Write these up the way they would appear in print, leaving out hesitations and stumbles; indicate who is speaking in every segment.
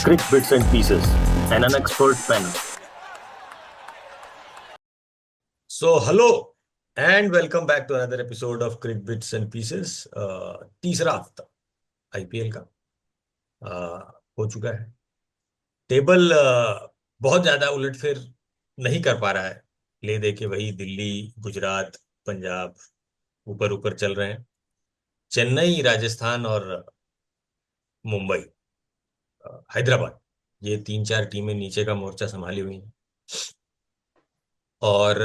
Speaker 1: Crick Bits and Pieces, and an expert panel.
Speaker 2: So, hello and welcome back to another episode of Crick Bits and Pieces. तीसरा हफ्ता IPL का हो चुका है। Table बहुत ज्यादा उलटफेर नहीं कर पा रहा है। ले दे के वही दिल्ली, गुजरात, पंजाब ऊपर ऊपर चल रहे हैं। चेन्नई, राजस्थान और मुंबई, हैदराबाद, ये तीन चार टीमें नीचे का मोर्चा संभाली हुई हैं। और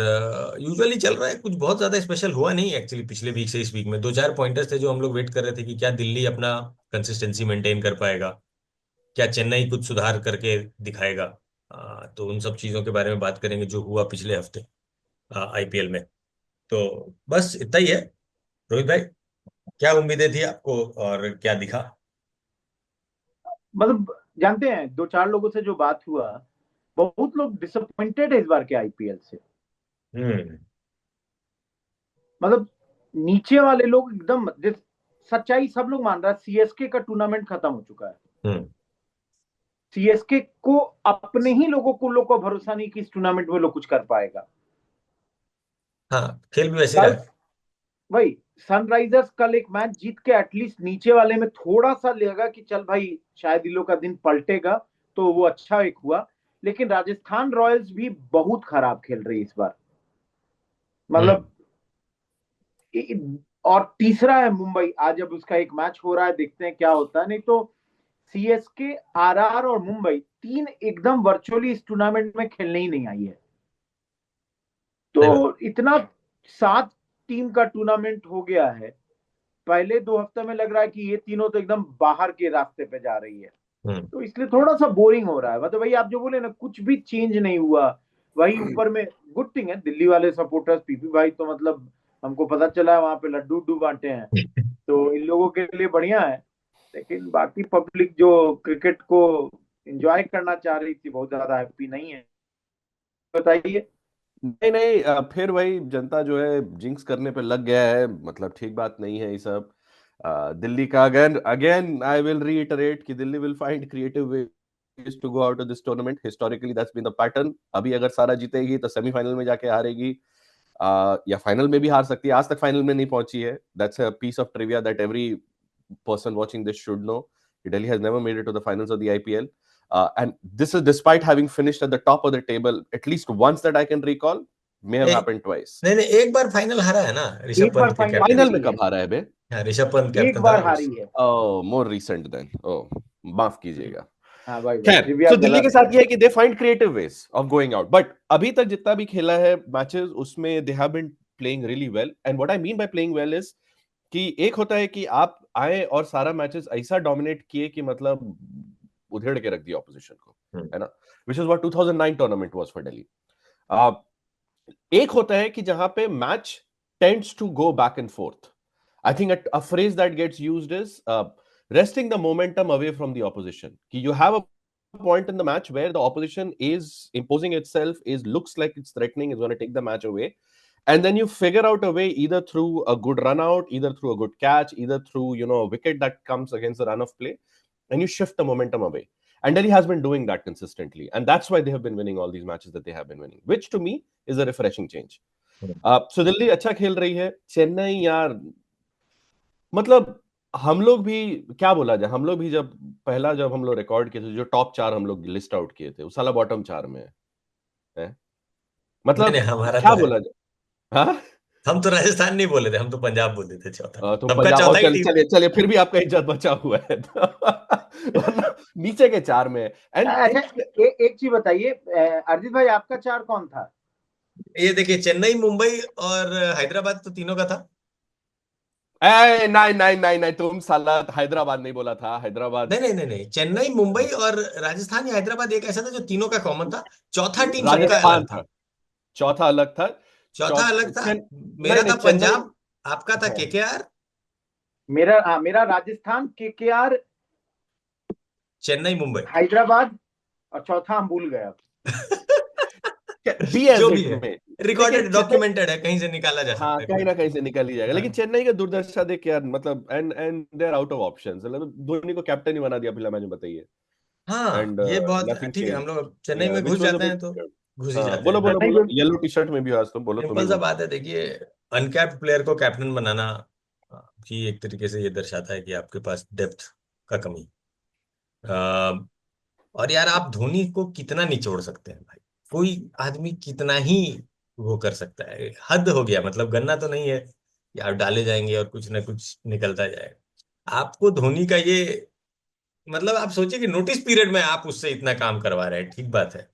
Speaker 2: यूजुअली चल रहा है, कुछ बहुत ज्यादा स्पेशल हुआ नहीं एक्चुअली। पिछले वीक से इस वीक में दो चार पॉइंटर्स थे जो हम लोग वेट कर रहे थे कि क्या दिल्ली अपना कंसिस्टेंसी मेंटेन कर पाएगा, क्या चेन्नई कुछ सुधार करके दिखाएगा। तो उन सब चीजों के बारे में बात करेंगे जो हुआ पिछले हफ्ते आईपीएल में। तो बस इतना ही है। रोहित भाई, क्या उम्मीदें थी आपको और क्या दिखा?
Speaker 3: मतलब जानते हैं, दो चार लोगों से जो बात हुआ, बहुत लोग डिसअपॉइंटेड है इस बार के आईपीएल से।
Speaker 2: हम्म।
Speaker 3: मतलब नीचे वाले लोग एकदम सच्चाई सब लोग मान रहा है, सीएसके का टूर्नामेंट खत्म हो चुका है। सीएसके को अपने ही लोगों को भरोसा नहीं कि इस टूर्नामेंट में लोग कुछ कर पाएगा।
Speaker 2: हाँ, खेल भी वैसे रहा है।
Speaker 3: वही सनराइजर्स कल एक मैच जीत के एटलीस्ट नीचे वाले में थोड़ा सा लगा कि चल भाई शायद इन लोग का दिन पलटेगा, तो वो अच्छा एक हुआ। लेकिन राजस्थान रॉयल्स भी बहुत खराब खेल रही है इस बार। मतलब और तीसरा है मुंबई। आज अब उसका एक मैच हो रहा है, देखते हैं क्या होता है। नहीं तो सीएसके, आरआर और मुंबई तीन एकदम वर्चुअली इस टूर्नामेंट में खेलने ही नहीं आई है। तो इतना 7 टीम का टूर्नामेंट हो गया है। पहले 2 हफ्ते में लग रहा है कि ये तीनों तो एकदम बाहर के रास्ते पे जा रही है, तो इसलिए थोड़ा सा बोरिंग हो रहा है। मतलब वही आप जो बोले ना, कुछ भी चेंज नहीं हुआ। वही ऊपर में गुड थिंग है, दिल्ली वाले सपोर्टर्स, पीपी भाई तो मतलब हमको पता चला है वहां पे लड्डू उड्डू बांटे हैं, तो इन लोगों के लिए बढ़िया है। लेकिन बाकी पब्लिक जो क्रिकेट को एंजॉय करना चाह रही थी, बहुत ज्यादा हैप्पी नहीं है। बताइए।
Speaker 4: नहीं नहीं फिर वही जनता जो है जिंक्स करने पे लग गया है। मतलब ठीक बात नहीं है ये सब। दिल्ली का again again I will reiterate कि Delhi will find creative ways to go out of this tournament. Historically that's been the pattern. अभी अगर सारा जीतेगी तो सेमीफाइनल में जाके हारेगी, या फाइनल में भी हार सकती है। आज तक फाइनल में नहीं पहुंची है। That's a piece of trivia that every person watching this should know. Delhi has never made it to the finals of the IPL. And this is despite having finished at the top of the table at least once that I can recall. May have happened twice.
Speaker 2: नहीं नहीं, एक बार final हारा है ना ऋषभ
Speaker 3: एक बार
Speaker 2: पंत के
Speaker 4: final में
Speaker 2: captain.
Speaker 4: कब हारा है बे?
Speaker 2: ऋषभ पंत
Speaker 3: एक
Speaker 2: कैप्टन
Speaker 3: बार
Speaker 2: था
Speaker 3: हारी है।
Speaker 4: Oh, more recent then. Oh, माफ कीजिएगा।
Speaker 3: हाँ भाई,
Speaker 4: खैर,
Speaker 3: ट्रिविया
Speaker 4: तो दिल्ली
Speaker 3: गलत
Speaker 4: के साथ ये है कि they find creative ways of going out. But अभी तक जितना भी खेला है मैचेस, उसमें they have been playing really well. And what I mean by playing well is कि एक होता है कि आप आए और सारा मैचेस ऐसा डोमिनेट किए कि मतलब उधेड़ के रख दिया ऑपोजिशन को, है ना, which is what 2009 tournament was for Delhi. एक होता है कि जहां पे match tends to go back and forth. I think a phrase that gets used is wresting the momentum away from the opposition. You have a point in the match where the opposition is imposing itself, is looks like it's threatening, is going to take the match away, and then you figure out a way, either through a good run out, either through a good catch, either through a wicket that comes against the run of play, and you shift the momentum away. And Delhi has been doing that consistently, and that's why they have been winning all these matches that they have been winning, which to me is a refreshing change. So Delhi अच्छा खेल रही है। चेन्नई यार, मतलब हम लोग भी क्या बोला जाए, हम लोग भी जब हम लोग रिकॉर्ड किए थे, जो टॉप 4 हम लोग लिस्ट आउट किए थे, वो साला बॉटम 4 में है। मतलब
Speaker 2: नहीं, हमारा
Speaker 4: क्या
Speaker 2: तो है।
Speaker 4: बोला जाए। हाँ,
Speaker 2: हम तो राजस्थान नहीं बोले थे, हम तो पंजाब बोले थे चौथा।
Speaker 4: तो
Speaker 2: सबका
Speaker 4: पंजाब,
Speaker 2: चौथा
Speaker 4: और
Speaker 2: ही टीम।
Speaker 4: चलिए चलिए फिर भी आपका इज्जत बचा हुआ है। वरना नीचे के 4 में। एंड
Speaker 3: अच्छा, एक चीज बताइए, अर्जित भाई आपका 4 कौन था?
Speaker 2: ये देखिए, चेन्नई, मुंबई और हैदराबाद तो तीनों का था।
Speaker 4: नहीं नहीं नहीं नहीं, तुम साला हैदराबाद नहीं बोला था। हैदराबाद,
Speaker 2: नहीं नहीं नहीं नहीं, चेन्नई, मुंबई और राजस्थान या हैदराबाद एक ऐसा था जो तीनों का कॉमन था। चौथा टीम सबका
Speaker 4: राजस्थान
Speaker 2: अलग था।
Speaker 4: था, चौथा अलग था।
Speaker 2: चौथा अलग था।
Speaker 4: नहीं
Speaker 2: मेरा
Speaker 4: नहीं,
Speaker 2: था
Speaker 4: चेन्नई।
Speaker 2: पंजाब, आपका था
Speaker 4: हाँ।
Speaker 2: केकेआर,
Speaker 3: मेरा राजस्थान, केकेआर,
Speaker 2: चेन्नई, मुंबई।
Speaker 3: हैदराबाद, और चौथा हम भूल गए।
Speaker 4: बी
Speaker 2: जो
Speaker 4: एज
Speaker 2: भी
Speaker 4: इट
Speaker 2: है,
Speaker 4: में,
Speaker 2: रिकॉर्डेड
Speaker 4: लेकिन चेन्नई,
Speaker 2: डॉक्यूमेंटेड है, कहीं से निकाला जा
Speaker 4: हाँ
Speaker 2: सकता है
Speaker 4: कहीं
Speaker 2: कुछ
Speaker 4: ना
Speaker 2: भी।
Speaker 4: कहीं से निकल ही जाएगा। लेकिन
Speaker 2: हाँ।
Speaker 4: चेन्नई का दुर्दशा देख यार, मतलब and and they are out of options. मतलब धोनी को कैप्टन ही बना दिया पिछला मैच में, बताइए।
Speaker 2: हाँ
Speaker 4: and
Speaker 2: ये बहुत
Speaker 4: nothing
Speaker 2: ठीक है, हम
Speaker 4: changed.
Speaker 2: लोग चेन्नई
Speaker 4: Yeah,
Speaker 2: में
Speaker 4: which
Speaker 2: घुस
Speaker 4: was a
Speaker 2: जाते हैं
Speaker 4: bit
Speaker 2: तो
Speaker 4: weird.
Speaker 2: घुस ही
Speaker 4: हाँ,
Speaker 2: जाते
Speaker 4: बोलो
Speaker 2: हैं।
Speaker 4: बोलो
Speaker 3: नहीं,
Speaker 4: बोलो, येलो टी शर्ट में भी हो आज तुम, बोलो तुम ही
Speaker 2: सिंपल सा
Speaker 4: बोलो.
Speaker 2: बात है, देखिए अनकैप्ड प्लेयर को कैप्टन बनाना भी एक तरीके से ये दर्शाता है कि आपके पास डेप्थ का कमी। अ, और यार आप धोनी को कितना निचोड़ सकते हैं भाई, कोई आदमी कितना ही वो कर सकता है, हद हो गया। मतलब गन्ना तो नहीं है कि आप डाले जाएंगे और कुछ ना कुछ निकलता जाएगा। आपको धोनी का ये मतलब आप सोचिए कि नोटिस पीरियड में आप उससे इतना काम करवा रहे हैं, ठीक बात है,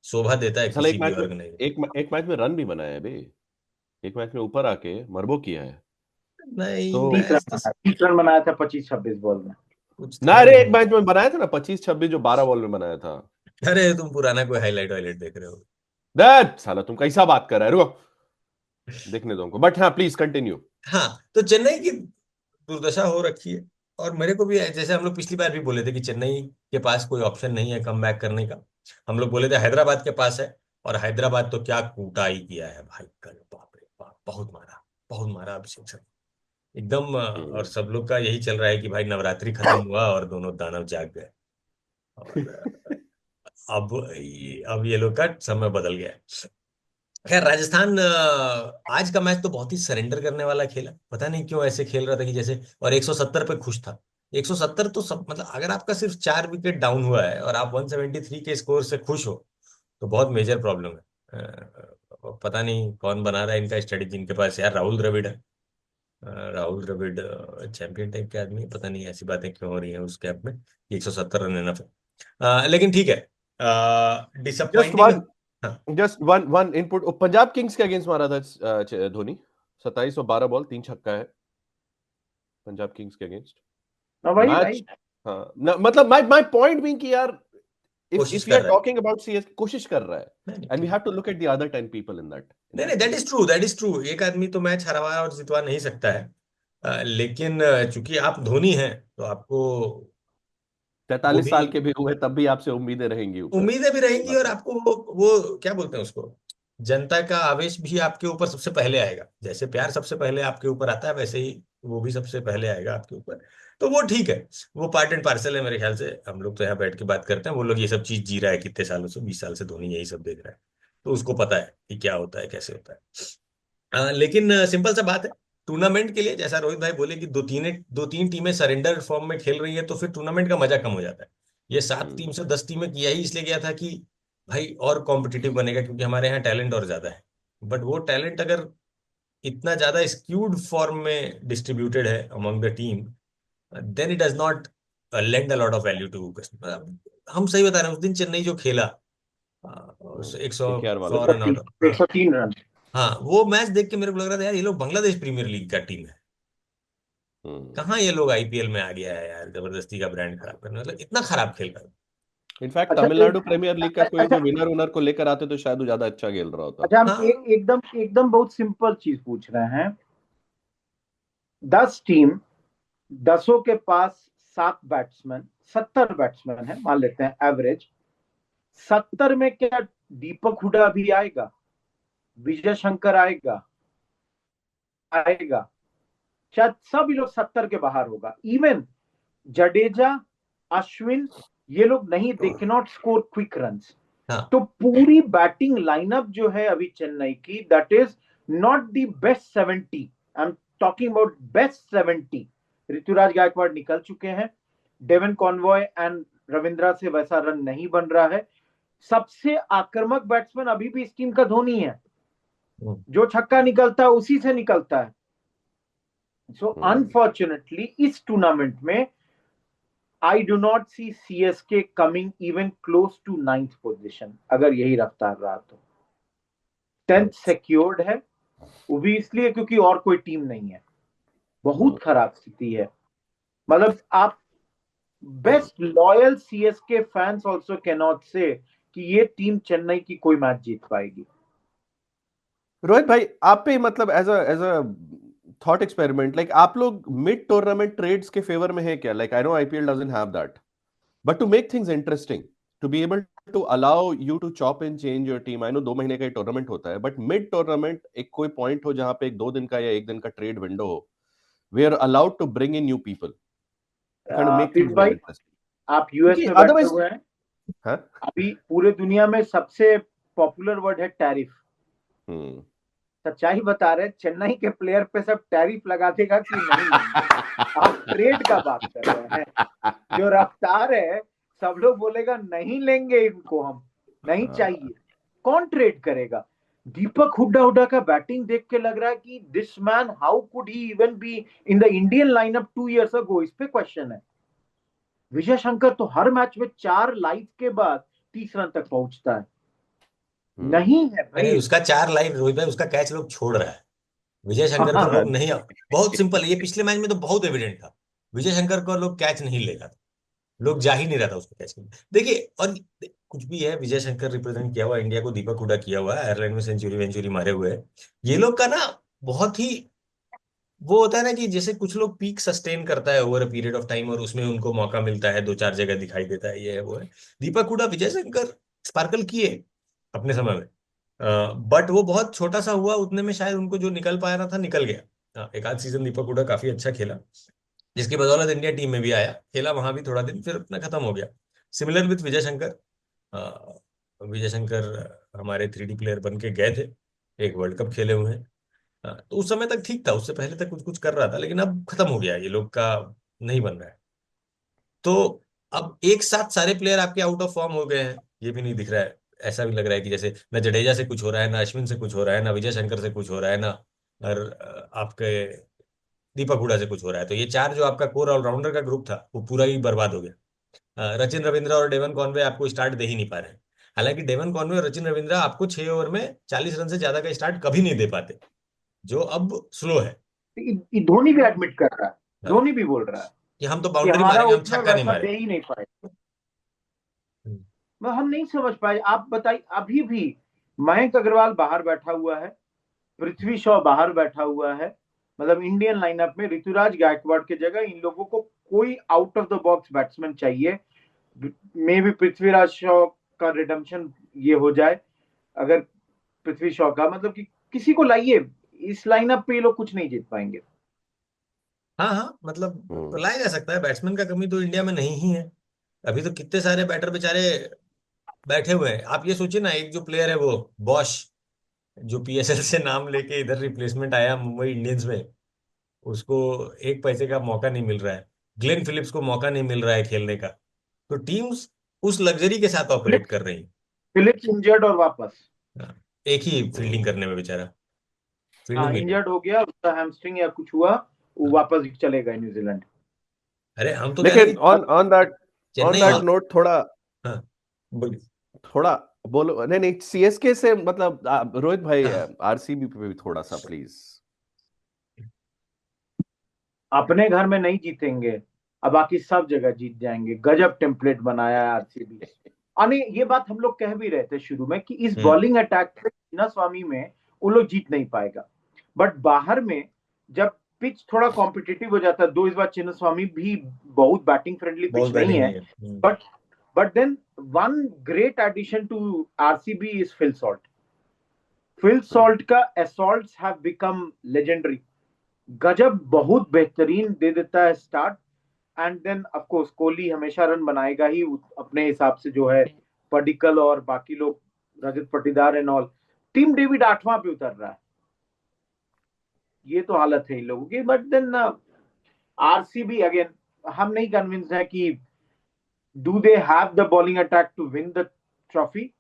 Speaker 2: शोभा देता है
Speaker 4: साला
Speaker 2: किसी भी ऑर्गेनाइजेशन।
Speaker 4: एक मैच में रन भी बनाया है बे. एक मैच में ऊपर आके मरबो किया है.
Speaker 2: नहीं
Speaker 4: तो
Speaker 3: 30 रन
Speaker 2: मैच तो
Speaker 3: बनाया, 30 रन बनाया था 25-26 बॉल में।
Speaker 2: कुछ
Speaker 4: ना,
Speaker 2: था
Speaker 4: अरे एक
Speaker 2: नहीं।
Speaker 4: मैच में बनाया था ना 25-26, जो 12 बॉल में बनाया था.
Speaker 2: अरे तुम पुराना कोई हाईलाइट वाइलाइट देख रहे हो।
Speaker 4: दैट साला तुम कैसा बात कर रहे हो, रुको देखने दो हमको. बट हाँ, प्लीज कंटिन्यू.
Speaker 2: हाँ तो चेन्नई की दुर्दशा हो रखी है। और मेरे को भी जैसे हम लोग पिछली बार भी बोले थे कि चेन्नई के पास कोई ऑप्शन नहीं है कम बैक करने का। हम लोग बोले थे हैदराबाद के पास है, और हैदराबाद तो क्या कुटाई किया है भाई कल, बाप रे बाप, बहुत मारा अभिषेक शर्मा एकदम। और सब लोग का यही चल रहा है कि भाई नवरात्रि खत्म हुआ और दोनों दानव जाग गए। और अब ये लोग का समय बदल गया है। खैर राजस्थान आज का मैच तो बहुत ही सरेंडर करने वाला खेला, पता नहीं क्यों ऐसे खेल रहा था कि जैसे, और 170 पे खुश था। 170 तो सब मतलब अगर आपका सिर्फ 4 विकेट डाउन हुआ है और आप 173 के स्कोर से खुश हो तो बहुत मेजर प्रॉब्लम है। पता नहीं कौन बना रहा है इनका स्ट्रेटेजी इनके पास यार, राहुल द्रविड़ है। राहुल द्रविड़ चैंपियन टाइप के आदमी है, पता नहीं ऐसी बातें क्यों हो रही हैं उस कैप में। 170 रन एनफ है। लेकिन ठीक है,
Speaker 4: just
Speaker 2: disappointing.
Speaker 4: One just one one input. Punjab Kings के अगेंस्ट मारा था धोनी. 27 और 12 बॉल 3 छक्का है पंजाब किंग्स के अगेंस्ट
Speaker 3: हाँ भाई
Speaker 4: मैच.
Speaker 3: भाई,
Speaker 4: हाँ मतलब माय पॉइंट बीइंग कि यार,
Speaker 2: कोशिश
Speaker 4: if we
Speaker 2: कर
Speaker 4: are
Speaker 2: रहा है।
Speaker 4: talking about CS, कोशिश कर रहा है.
Speaker 2: नहीं नहीं,
Speaker 4: And we
Speaker 2: ठीक।
Speaker 4: have to look at the other 10 people in
Speaker 2: नहीं नहीं,
Speaker 4: that
Speaker 2: that
Speaker 4: team.
Speaker 2: Is true, that is true. एक आदमी तो मैच हरवा और जितवा नहीं सकता है। लेकिन चूंकि आप धोनी हैं तो आपको वो
Speaker 4: 43
Speaker 2: भी
Speaker 4: साल के भी हुए तब भी आपसे उम्मीदें रहेंगी ऊपर.
Speaker 2: उम्मीदें भी रहेंगी,
Speaker 4: बात
Speaker 2: और
Speaker 4: है.
Speaker 2: आपको वो क्या बोलते हैं उसको, जनता का आवेश भी आपके ऊपर सबसे पहले आएगा। जैसे प्यार सबसे पहले आपके ऊपर आता है वैसे ही वो भी सबसे पहले आएगा आपके ऊपर। तो वो ठीक है, वो पार्ट एंड पार्सल है मेरे ख्याल से। हम लोग तो यहाँ बैठ के बात करते हैं, वो लोग ये सब चीज जी रहा है कितने सालों से, 20 साल से धोनी यही सब देख रहा है, तो उसको पता है कि क्या होता है कैसे होता है। लेकिन सिंपल सा बात है, टूर्नामेंट के लिए जैसा रोहित भाई बोले कि दो तीन टीमें सरेंडर फॉर्म में खेल रही है तो फिर टूर्नामेंट का मजा कम हो जाता है। ये 7 टीम से 10 टीमें किया ही इसलिए गया था कि भाई और कॉम्पिटिटिव बनेगा, क्योंकि हमारे यहाँ टैलेंट और ज्यादा है। बट वो टैलेंट अगर इतना ज्यादा स्क्यूड फॉर्म में डिस्ट्रीब्यूटेड है among the team, then it does not lend a lot of value to. हम सही बता रहे हैं, उस दिन चेन्नई जो खेला 100
Speaker 4: केकेआर वाला.
Speaker 2: 100 रन आउट। हाँ
Speaker 3: 103 रन।
Speaker 2: हाँ, वो मैच देख के मेरे को लग रहा था यार ये लोग बांग्लादेश प्रीमियर लीग का टीम है। कहाँ ये लोग आईपीएल में आ गया है यार, जबरदस्ती का ब्रांड खराब करने, मतलब इतना खराब खेल रहा है।
Speaker 4: इनफैक्ट
Speaker 3: अच्छा
Speaker 4: तमिलनाडु प्रीमियर लीग का कोई
Speaker 3: अच्छा
Speaker 4: जो विनर उनर को लेकर आते तो शायद वो ज्यादा अच्छा खेल रहा होता.
Speaker 3: अच्छा, हम
Speaker 2: हाँ
Speaker 3: एकदम एकदम बहुत सिंपल चीज पूछ रहे हैं। 10 टीम, 10 के पास 7 बैट्समैन, 70 बैट्समैन है मान लेते हैं एवरेज। 70 में क्या दीपक हुडा भी आएगा, विजय शंकर आएगा शायद सब ये लोग 70 के बाहर होगा। इवन जडेजा, अश्विन, ये लोग नहीं, they can not score quick runs.
Speaker 2: हाँ
Speaker 3: तो पूरी बैटिंग लाइनअप जो है अभी चेन्नई की, that is not the best 70, I am talking about best 70। Ruturaj Gaikwad निकल चुके हैं, डेवन कॉनवॉय एंड रविंद्रा से वैसा रन नहीं बन रहा है। सबसे आक्रामक बैट्समैन अभी भी इस टीम का धोनी है, जो छक्का निकलता है उसी से निकलता है। सो अनफॉर्चुनेटली इस टूर्नामेंट में I do not see CSK coming even close to 9th position. अगर यही रफ्तार रहा तो 10th सिक्योर्ड है, वो भी इसलिए क्योंकि और कोई टीम नहीं है। बहुत खराब स्थिति है। मतलब आप best loyal CSK fans also can not से कि ये टीम चेन्नई की कोई मैच जीत पाएगी।
Speaker 4: रोहित भाई, आप पे मतलब as a thought experiment, like आप लोग मिड टूर्नामेंट ट्रेड्स के फेवर में है क्या? Like I know IPL doesn't have that, but to make things interesting, to be able to allow you to chop and change your team. I know 2 महीने का tournament होता है, but mid tournament एक कोई point हो जहां पे एक 2 दिन का या 1 दिन का ट्रेड विंडो हो, we are allowed to bring in new people, kind of make
Speaker 3: Piyush
Speaker 4: things
Speaker 3: भाई,
Speaker 4: more interesting.
Speaker 3: आप यूएस
Speaker 4: क्योंकि
Speaker 3: में बैठे
Speaker 4: अदरवाइज
Speaker 3: हुए हैं,
Speaker 4: हाँ
Speaker 3: अभी पूरे दुनिया में सबसे पॉपुलर वर्ड है टैरिफ।
Speaker 4: हम्म
Speaker 3: सच्चाई बता रहे, चेन्नई के प्लेयर पे सब टैरिफ लगा देगा कि नहीं लेंगे। आप ट्रेड का बात कर रहे हैं, जो रफ्तार है, सब लोग बोलेगा नहीं लेंगे इनको, हम नहीं चाहिए। कौन ट्रेड करेगा? दीपक हुड्डा का बैटिंग देख के लग रहा है कि this man, how could he even be in the Indian lineup 2 years अगो, इस पे क्वेश्चन है। विजय शंकर तो हर मैच में 4 लाइफ के बाद 30 रन तक पहुंचता है। नहीं है
Speaker 2: अरे
Speaker 3: भाई।
Speaker 2: उसका 4 लाइन, रोहित भाई, उसका कैच लोग छोड़ रहा है। विजय शंकर को लोग नहीं, बहुत सिंपल, ये पिछले मैच में तो बहुत एविडेंट था। विजय शंकर को लोग कैच नहीं लेगा, लोग जा ही नहीं रहा था उसको कैच करने। देखिए, और कुछ भी है, विजय शंकर रिप्रेजेंट किया हुआ इंडिया को, दीपक हुडा किया हुआ है, आयरलैंड में सेंचुरी वेंचुरी मारे हुए है। ये लोग का ना बहुत ही वो होता है ना कि जैसे कुछ लोग पीक सस्टेन करता है over a period of time, और उसमें उनको मौका मिलता है, 2 4 जगह दिखाई देता है, ये है वो है। दीपक हुडा, विजय शंकर स्पार्कल किए अपने समय में, बट वो बहुत छोटा सा हुआ, उतने में शायद उनको जो निकल पाया ना था निकल गया। एक आध सीजन दीपक हुडा काफी अच्छा खेला, जिसकी बदौलत इंडिया टीम में भी आया, खेला वहां भी थोड़ा दिन, फिर अपना खत्म हो गया। Similar with Vijay Shankar. विजय शंकर हमारे 3D प्लेयर बन के गए थे, एक वर्ल्ड कप खेले हुए हैं। तो उस समय तक ठीक था, उससे पहले तक कुछ कुछ कर रहा था, लेकिन अब खत्म हो गया, ये लोग का नहीं बन रहा है। तो अब एक साथ सारे प्लेयर आपके आउट ऑफ फॉर्म हो गए हैं, ये भी नहीं दिख रहा है। ऐसा भी लग रहा है कि जैसे न जडेजा से कुछ हो रहा है, ना अश्विन से कुछ हो रहा है, ना विजय शंकर से कुछ हो रहा है, ना और आपके दीपक हुडा से कुछ हो रहा है। तो ये चार जो आपका कोर ऑलराउंडर का ग्रुप था, वो पूरा ही बर्बाद हो गया। रचिन रविंद्रा और डेवन कॉनवे आपको स्टार्ट दे ही नहीं पा रहे हैं। हालांकि डेवन कॉनवे और रचिन रविंद्रा आपको 6 ओवर में 40 रन से ज्यादा का स्टार्ट कभी नहीं दे पाते, जो अब स्लो है।
Speaker 3: धोनी भी एडमिट कर रहा है,
Speaker 2: हाँ,
Speaker 3: धोनी भी बोल रहा है
Speaker 2: कि हम तो
Speaker 3: कि
Speaker 2: बाउंड्री
Speaker 3: हमारा
Speaker 2: मारेंगे, हम
Speaker 3: ओपनर
Speaker 2: छक्का नहीं
Speaker 3: वैसा दे
Speaker 2: मारेंगे।
Speaker 3: ही नहीं पाए।
Speaker 2: हम्म।
Speaker 3: हम नहीं समझ पाए। आप बताइए, अभी भी मयंक अग्रवाल बाहर बैठा हुआ है, पृथ्वी शॉ बाहर बैठा हुआ है, मतलब इंडियन लाइनअप में ऋतुराज गायकवाड़ की जगह इन लोगों को कोई out of the box batsman चाहिए। मे भी पृथ्वीराज शॉ का रिडम्पशन ये हो जाए, अगर पृथ्वी शॉ का, मतलब कि किसी को लाइए। इस लाइनअप पे ये लोग कुछ नहीं जीत पाएंगे।
Speaker 2: हाँ हाँ, मतलब लाया जा सकता है, बैट्समैन का कमी तो इंडिया में नहीं ही है। अभी तो कितने सारे बैटर बेचारे बैठे हुए हैं। आप ये सोचिए ना, एक जो प्लेयर है वो बॉश, जो PSL से नाम लेके इधर रिप्लेसमेंट आया मुंबई इंडियंस में, उसको एक पैसे का मौका नहीं मिल रहा है। ग्लेन फिलिप्स को मौका नहीं मिल रहा है खेलने का। तो टीम्स उस लग्जरी के साथ ऑपरेट
Speaker 3: फिलिप्स
Speaker 2: कर रही
Speaker 3: फिलिप्स इंजर्ड और वापस।
Speaker 2: हैं। एक ही फील्डिंग करने में बेचारा,
Speaker 3: हाँ,
Speaker 2: फील्डिंग भी नहीं।
Speaker 3: इंजर्ड हो गया, उसका हैमस्ट्रिंग या कुछ हुआ, वो
Speaker 2: हाँ।
Speaker 3: वापस चलेगा न्यूजीलैंड।
Speaker 2: अरे हम तो कह रहे
Speaker 4: लेकिन
Speaker 2: हैं कि
Speaker 4: on on that on
Speaker 2: Chennai
Speaker 4: that
Speaker 2: और
Speaker 4: नोट थोड़ा
Speaker 2: हाँ, बोलिए।
Speaker 4: थोड़ा बोलो। नहीं नहीं, CSK से मतलब रोहित भाई,
Speaker 2: हाँ,
Speaker 4: RCB पे भी थोड़ा सा प्लीज।
Speaker 3: अपने घर में नहीं जीतेंगे, अब बाकी सब जगह जीत जाएंगे। गजब टेम्पलेट बनाया है आरसीबी। अने ये बात हम लोग कह भी रहे थे शुरू में कि इस बॉलिंग अटैक पे चिन्ना स्वामी में वो लोग जीत नहीं पाएगा, बट बाहर में जब पिच थोड़ा कॉम्पिटिटिव हो जाता है, दो इस बार चिन्ना स्वामी भी बहुत बैटिंग फ्रेंडली
Speaker 2: बहुत
Speaker 3: पिच नहीं
Speaker 2: बैटिंग
Speaker 3: है,
Speaker 2: नहीं है।
Speaker 3: But then one great addition to RCB is Phil Salt. Phil Salt का असॉल्ट्स हैव बिकम लेजेंडरी। गजब, बहुत बेहतरीन दे देता है start. And then of course Kohli हमेशा रन बनाएगा ही अपने हिसाब से, जो है पडिक्कल और बाकी लोग, Rajat Patidar and all. Team David 8वां पे उतर रहा है, ये तो हालत है इन लोगों की। बट देन आरसीबी अगेन, हम नहीं कन्विंस है कि do they have the bowling attack to win the trophy,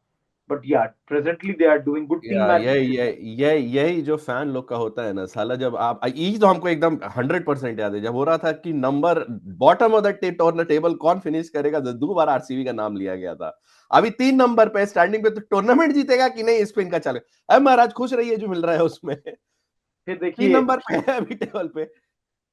Speaker 3: but yeah presently they are doing good team match.
Speaker 4: यही जो फैन लोग का होता है ना साला, जब आप यही तो हमको एकदम 100% याद है, जब हो रहा था कि number bottom of the table कौन फिनिश करेगा, 2 बार RCB का नाम लिया गया था। अभी 3 नंबर पे स्टैंडिंग पे, तो टूर्नामेंट जीतेगा कि नहीं इस पे इनका चले। अब महाराज खुश रहिए जो मिल रहा है उसमें।
Speaker 3: फिर
Speaker 4: 3
Speaker 3: देखिए,
Speaker 4: नंबर पे है अभी टेबल पे।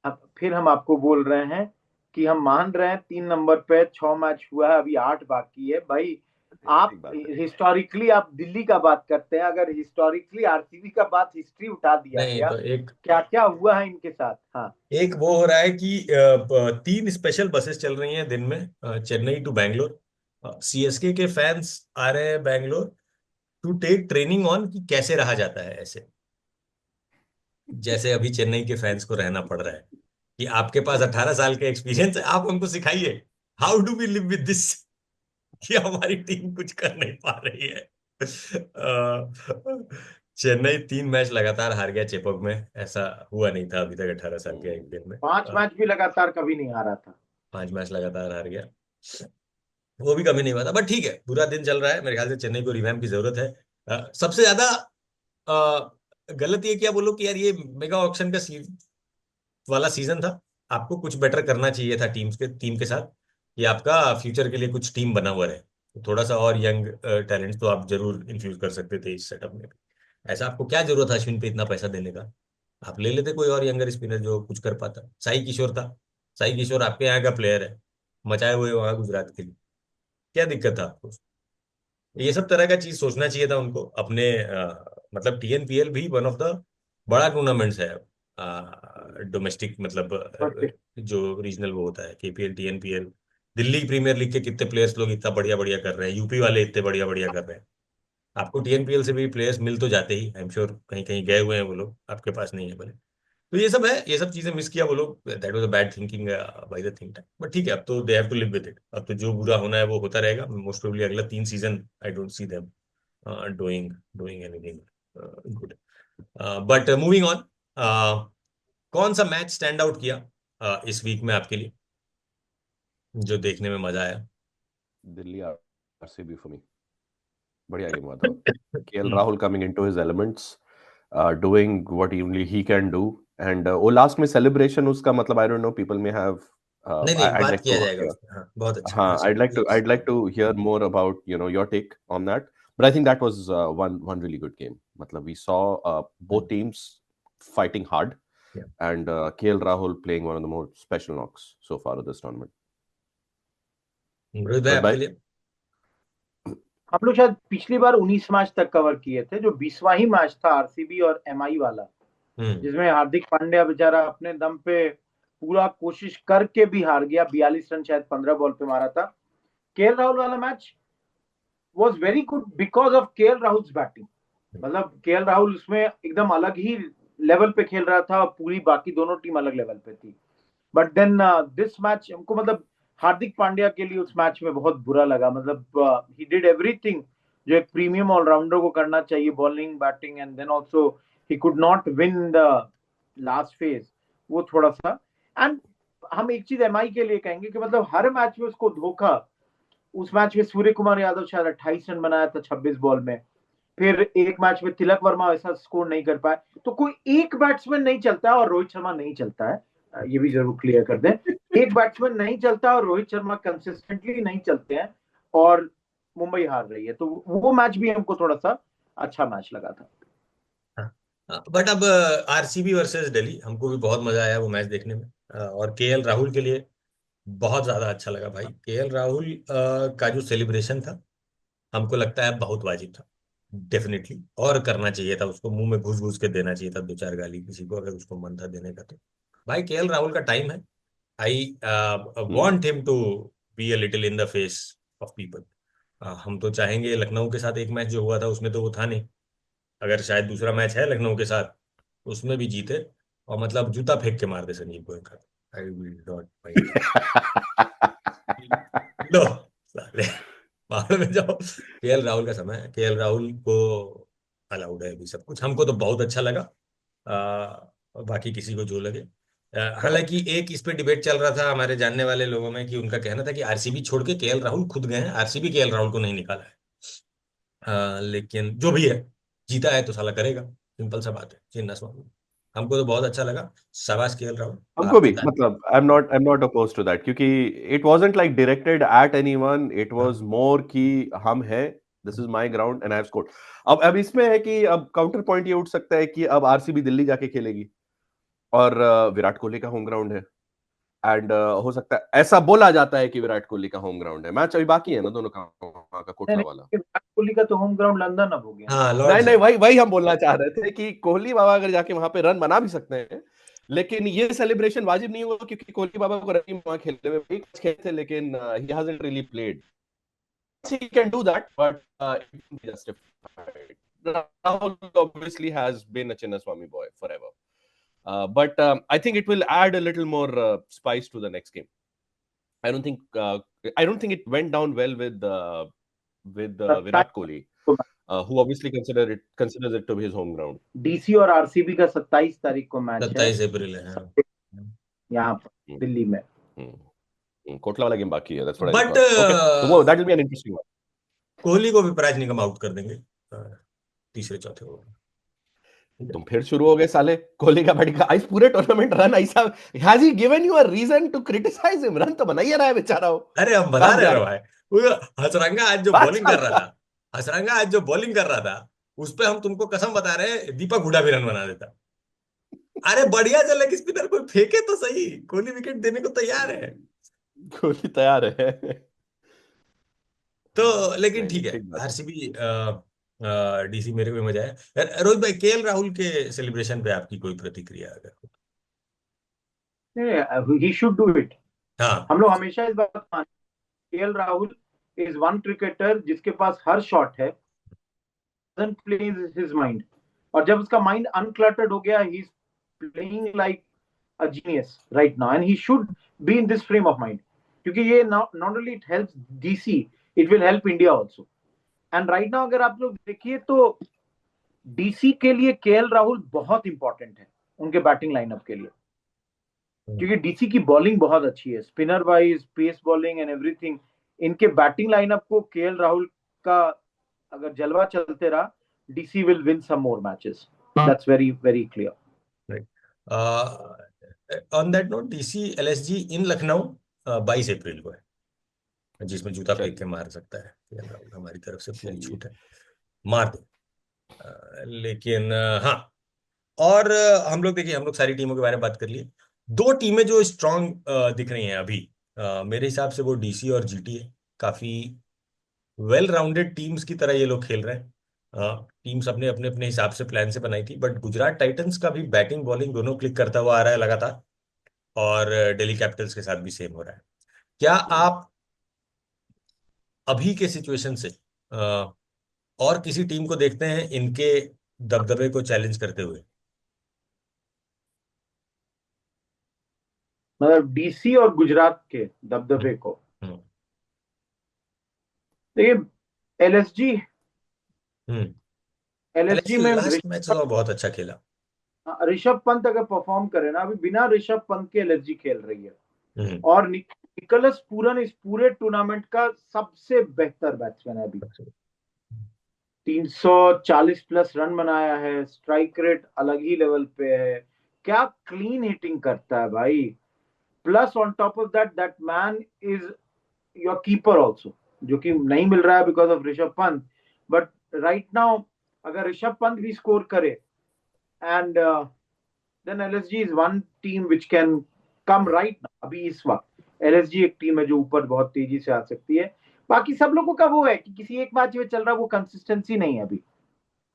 Speaker 3: अब फिर हम आपको बोल रहे हैं कि हम मान रहे हैं 3 नंबर पे 6 मैच हुआ है, अभी 8 बाकी है भाई। आप
Speaker 4: ठीक बात है।
Speaker 3: हिस्टोरिकली आप दिल्ली का बात करते हैं, अगर हिस्टोरिकली आरसीबी का बात, हिस्ट्री उठा दिया
Speaker 2: नहीं
Speaker 3: गया,
Speaker 2: तो एक
Speaker 3: क्या क्या हुआ है इनके साथ। हाँ,
Speaker 2: एक वो हो रहा है कि 3 स्पेशल बसेस चल रही हैं दिन में, चेन्नई टू बैंगलोर। CSK के फैंस आ रहे हैं Bangalore to take training on कि कैसे रहा जाता है ऐसे, जैसे अभी चेन्नई के फैंस को रहना पड़ रहा है। कि आपके पास 18 साल का एक्सपीरियंस है, आप हमको सिखाइए, how do we live with this कि हमारी टीम कुछ कर नहीं पा रही है। चेन्नई 3 मैच लगातार हार गया चेपॉक में, ऐसा हुआ नहीं था अभी तक 18 साल के आईपीएल में।
Speaker 3: 5 मैच भी लगातार कभी नहीं हारा था।
Speaker 2: 5 मैच लगातार हार गया, वो भी कभी नहीं हुआ था। बट ठीक है, बुरा दिन चल रहा है, मेरे ख्याल से चेन्नई को रिवैम्प की जरूरत है। सबसे ज्यादा गलत ये क्या बोलो कि यार ये मेगा ऑक्शन का वाला सीजन था, आपको कुछ बेटर करना चाहिए था टीम के साथ, कि आपका फ्यूचर के लिए कुछ टीम बना हुआ रहे। तो थोड़ा सा और यंग टैलेंट तो आप जरूर इन्फ्यूज कर सकते थे इस सेटअप में। ऐसा आपको क्या जरूरत है अश्विन पे इतना पैसा देने का? आप ले लेते कोई और यंगर स्पिनर जो कुछ कर पाता। साई किशोर था, साई किशोर आपके यहाँ का प्लेयर है, मचाए हुए वहां गुजरात के लिए, क्या दिक्कत था आपको? ये सब तरह का चीज सोचना चाहिए था उनको अपने मतलब टीएनपीएल भी वन ऑफ द बड़ा टूर्नामेंट्स है डोमेस्टिक, मतलब जो रीजनल वो होता है KPL TNPL. Delhi premier league के कितने प्लेयर्स लोग इतना बढ़िया बढ़िया कर रहे हैं, यूपी वाले इतने बढ़िया बढ़िया कर रहे हैं। आपको टीएनपीएल से भी प्लेयर्स मिल तो जाते ही, आई एम श्योर कहीं कहीं गए हुए हैं वो लोग, आपके पास नहीं है भले। तो ये सब है, ये सब चीजें मिस किया वो लोग, that was a bad thinking by the think tank. But ठीक है, अब तो they have to live with it. अब तो जो बुरा होना है वो होता रहेगा मोस्ट प्रोबेबली। अगला 3 season I don't see them doing doing anything good. But moving on, कौन सा मैच स्टैंड आउट किया इस वीक में आपके लिए, जो देखने में मजा आया?
Speaker 4: दिल्ली आरसीबी फॉर मी, बढ़िया गेम हुआ था। KL Rahul coming into his elements, doing what only he can do, and वो लास्ट में सेलिब्रेशन उसका, मतलब I don't know, people may have
Speaker 2: नहीं नहीं,
Speaker 4: I'd
Speaker 2: बात
Speaker 4: like
Speaker 2: किया
Speaker 4: to
Speaker 2: जाएगा उसमें, हाँ बहुत अच्छा
Speaker 4: हाँ,
Speaker 2: भाषण।
Speaker 4: I'd like to hear more about, you know, your take on that. But I think that was one really good game. मतलब we saw both teams fighting hard,
Speaker 2: Yeah.
Speaker 4: and KL Rahul playing one of the more special knocks so far of this tournament.
Speaker 2: Rohit भाई
Speaker 4: But
Speaker 2: आपके लिए?
Speaker 3: हम लोग शायद पिछली बार 19 match तक cover किए थे, जो 20वां ही मैच था आरसीबी और एमआई वाला, जिसमें हार्दिक पांड्या बेचारा अपने दम पे पूरा कोशिश करके भी हार गया। 42 रन शायद 15 बॉल पे मारा था। केएल राहुल वाला match was very good because of KL Rahul's batting. मतलब केएल राहुल उसमें एकदम अलग ही लेवल पे खेल रहा था, पूरी बाकी दोनों टीम अलग लेवल पे थी। बट देन दिस मैच हमको, मतलब हार्दिक पांड्या के लिए उस मैच में बहुत बुरा लगा। मतलब ही डिड एवरीथिंग जो एक प्रीमियम ऑलराउंडर को करना चाहिए, bowling batting, and then also he could not win the last phase, वो थोड़ा सा। एंड हम एक चीज एमआई के लिए कहेंगे कि मतलब हर मैच में उसको धोखा। उस मैच में सूर्य कुमार यादव शायद 28 रन बनाया था 26 बॉल में। फिर एक मैच में तिलक वर्मा ऐसा स्कोर नहीं कर पाए। तो कोई एक बैट्समैन नहीं चलता और रोहित शर्मा नहीं चलता है, ये भी जरूर क्लियर कर दें। एक बैट्समैन नहीं चलता और रोहित शर्मा कंसिस्टेंटली नहीं चलते हैं, और मुंबई हार रही है। तो वो मैच भी हमको थोड़ा सा अच्छा मैच लगा था।
Speaker 2: बट अब आरसीबी वर्सेस दिल्ली, हमको भी बहुत मजा आया वो मैच देखने में। और केएल राहुल के लिए बहुत ज्यादा अच्छा लगा भाई। केएल राहुल का जो सेलिब्रेशन था, हमको लगता है बहुत वाजिब था डेफिनेटली, और करना चाहिए था उसको, मुंह में घुस घुस के देना चाहिए था 2-4 गाली किसी को, अगर उसको मन था देने का तो। भाई केएल राहुल का टाइम है। I want him to be a little in the face of people. हम तो चाहेंगे, लखनऊ के साथ एक मैच जो हुआ था उसमें तो वो था नहीं, अगर शायद दूसरा मैच है लखनऊ के साथ उसमें भी जीते, और मतलब जूता फेंक के मार दे Sanjiv Goenka. I will not mind लो साले, बाहर में जाओ। केएल राहुल का समय है, केएल राहुल को अलाउड है अभी सब कुछ। हमको तो बहुत अच्छा लगा, बाकी किसी को जो लगे। हालांकि एक इस पे डिबेट चल रहा था हमारे जानने वाले लोगों में, कि उनका कहना था कि आरसीबी छोड़ के केएल राहुल खुद गए हैं, आरसीबी केएल राहुल को नहीं निकाला है। लेकिन जो भी है, जीता है तो साला करेगा, सिंपल सा बात है, चिन्ना स्वामी। हमको तो बहुत अच्छा लगा, शाबाश केएल राहुल।
Speaker 4: हमको भी, मतलब I'm not opposed to that, क्योंकि it wasn't like directed at anyone, it was more कि हम हैं, this is my ground and I have scored. अब इसमें है कि अब काउंटर पॉइंट ये उठ सकता है कि अब आरसीबी दिल्ली जाके खेलेगी, और विराट कोहली का होम ग्राउंड है, एंड हो सकता है ऐसा बोला जाता है कि विराट कोहली का होम ग्राउंड है। मैच अभी बाकी है ना दोनों का, वहां का कोटला वाला।
Speaker 3: विराट कोहली का तो होम ग्राउंड लंदन अब हो गया।
Speaker 2: हाँ
Speaker 4: नहीं, वही हम बोलना चाह रहे थे कि कोहली बाबा अगर जाके वहां पे रन बना भी सकते हैं, लेकिन ये सेलिब्रेशन वाजिब नहीं होगा, क्योंकि कोहली बाबा को रन वहां खेलते हुए एक मैच खेले थे, लेकिन he hasn't really played. He can do that, but it won't be justified. Rahul obviously has been a Chinnaswamy boy forever. But I think it will add a little more spice to the next game. I don't think it went down well with Virat Kohli, who obviously considers it to be his home ground.
Speaker 3: DC और RCB का 27 तारीख को match है,
Speaker 2: 27 अप्रैल है, हाँ।
Speaker 3: यहाँ पर दिल्ली में।
Speaker 4: कोटला वाला गेम बाकी है, that's what I
Speaker 2: But,
Speaker 4: thought. Okay, so वो that will be an interesting one.
Speaker 2: Kohli को भी प्राइज निगम आउट कर देंगे तीसरे चौथे ओवर।
Speaker 4: तुम फिर शुरू हो गए साले, कोहली का बैटिंग का आज पूरे टूर्नामेंट रन ऐसा, has he given you a reason to criticize him? Run तो बना ही रहा है बेचारा वो।
Speaker 2: अरे हम बता रहे हैं भाई, वो हसरंगा आज जो बॉलिंग कर रहा था, हसरंगा आज जो बॉलिंग कर रहा था, उस पे हम तुमको कसम बता रहे हैं दीपक हुडा भी रन बना देता। अरे बढ़िया चल, लेग स्पिनर कोई फेंके तो सही, कोहली विकेट देने को तैयार है।
Speaker 4: कोहली तैयार है।
Speaker 2: तो लेकिन ठीक है, आरसीबी डीसी मेरे को मजा है। रोहित भाई, केएल राहुल के सेलिब्रेशन पे आपकी कोई प्रतिक्रिया अगर हो?
Speaker 3: He should do it.
Speaker 2: हाँ,
Speaker 3: हम लोग हमेशा इस बात को KL Rahul is one cricketer जिसके पास हर शॉट है, doesn't play his mind, और जब उसका माइंड अनक्लटर्ड हो गया, he is playing like a genius right now and he should be in this frame of mind, क्योंकि ये not only it helps DC, it will help India also. And right now अगर आप लोग देखिए तो DC के लिए KL Rahul बहुत इंपॉर्टेंट है उनके बैटिंग लाइनअप के लिए, क्योंकि डीसी की बॉलिंग बहुत अच्छी है, spinner wise, pace bowling and everything. इनके बैटिंग लाइनअप को केएल राहुल का अगर जलवा चलते रहा, DC will win some more matches, that's very very clear.
Speaker 2: On that note, DC LSG in Lucknow 22 April को है, जिसमें जूता फेंक के मार सकता है केएल राहुल। हमारी तरफ से पूरी छूट है, मार दो। लेकिन हाँ, और हम लोग देखिए, हम लोग सारी टीमों के बारे में बात कर लिए। दो टीमें जो स्ट्रांग दिख रही हैं अभी मेरे हिसाब से, वो डीसी और जीटी है। काफी वेल राउंडेड टीम्स की तरह ये लोग खेल रहे हैं। टीम्स अपने अपने अपने हिसाब से प्लान से बनाई थी, बट गुजरात टाइटंस का भी बैटिंग बॉलिंग दोनों क्लिक करता हुआ आ रहा है लगातार, और दिल्ली कैपिटल्स के साथ भी सेम हो रहा है। क्या आप अभी के सिचुएशन से और किसी टीम को देखते हैं इनके दबदबे को चैलेंज करते हुए?
Speaker 3: मतलब डीसी और गुजरात के दबदबे को देखिए, एलएसजी में
Speaker 2: लास्ट मैच तो बहुत अच्छा खेला।
Speaker 3: ऋषभ पंत अगर परफॉर्म करे ना, अभी बिना ऋषभ पंत के एलएसजी खेल रही है, और निकोलस पूरन इस पूरे टूर्नामेंट का सबसे बेहतर बैट्समैन है अभी। 340 प्लस रन बनाया है, स्ट्राइक रेट अलग ही लेवल पे है, क्या क्लीन हिटिंग करता है भाई। Plus on top of that man is your keeper also, जो कि नहीं मिल रहा है because of Rishabh Pant. But right now अगर ऋषभ पंत भी स्कोर करे, and then LSG is one team which can come right now. अभी इस वक्त एलएसजी एक टीम है जो ऊपर बहुत तेजी से आ सकती है। बाकी सब लोगों का वो है कि किसी एक मैच में चल रहा, वो कंसिस्टेंसी नहीं है अभी।